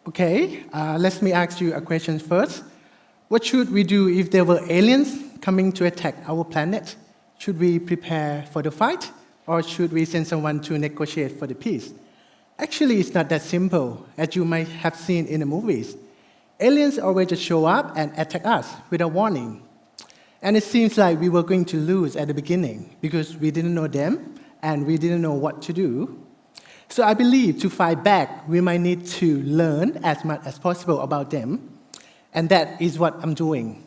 Okay, let me ask you a question first. What should we do if there were aliens coming to attack our planet? Should we prepare for the fight, or should we send someone to negotiate for the peace? Actually, it's not that simple, as you might have seen in the movies. Aliens always just show up and attack us without warning. And it seems like we were going to lose at the beginning because we didn't know them and we didn't know what to do. So I believe to fight back, we might need to learn as much as possible about them. And that is what I'm doing.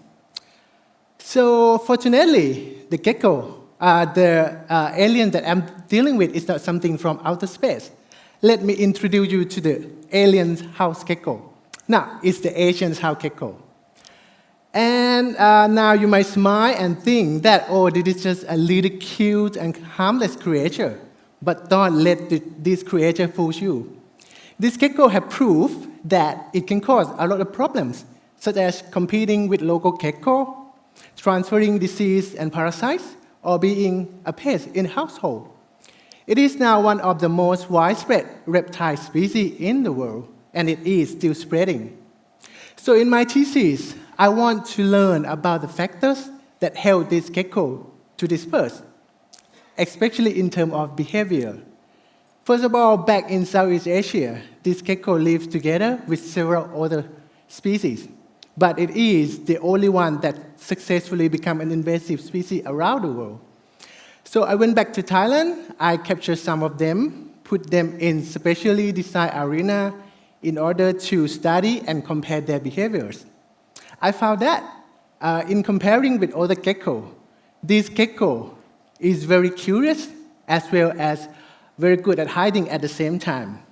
So fortunately, the gecko, the alien that I'm dealing with is not something from outer space. Let me introduce you to the alien house gecko. Now, it's the Asian's house gecko. And now you might smile and think that, oh, this is just a little cute and harmless creature. But don't let this creature fool you. This gecko has proof that it can cause a lot of problems, such as competing with local gecko, transferring disease and parasites, or being a pest in household. It is now one of the most widespread reptile species in the world, and it is still spreading. So in my thesis, I want to learn about the factors that help this gecko to disperse, especially in terms of behavior. First of all, back in Southeast Asia, this gecko lives together with several other species, but it is the only one that successfully became an invasive species around the world. So I went back to Thailand, I captured some of them, put them in specially designed arena in order to study and compare their behaviors. I found that in comparing with other gecko, this gecko is very curious as well as very good at hiding at the same time.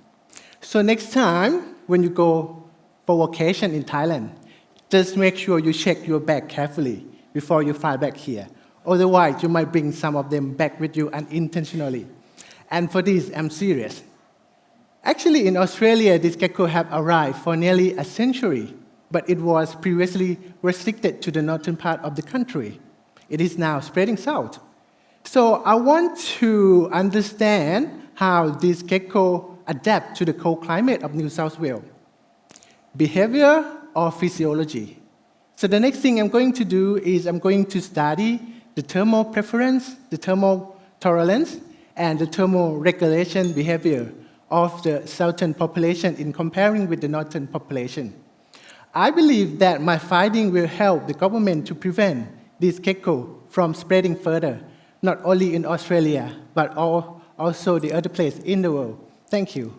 So next time when you go for vacation in Thailand, just make sure you check your bag carefully before you fly back here. Otherwise, you might bring some of them back with you unintentionally. And for this, I'm serious. Actually, in Australia, this gecko have arrived for nearly a century, but it was previously restricted to the northern part of the country. It is now spreading south. So I want to understand how this gecko adapt to the cold climate of New South Wales. Behavior or physiology? So the next thing I'm going to do is I'm going to study the thermal preference, the thermal tolerance, and the thermal regulation behavior of the southern population in comparing with the northern population. I believe that my finding will help the government to prevent this gecko from spreading further, not only in Australia, but also the other places in the world. Thank you.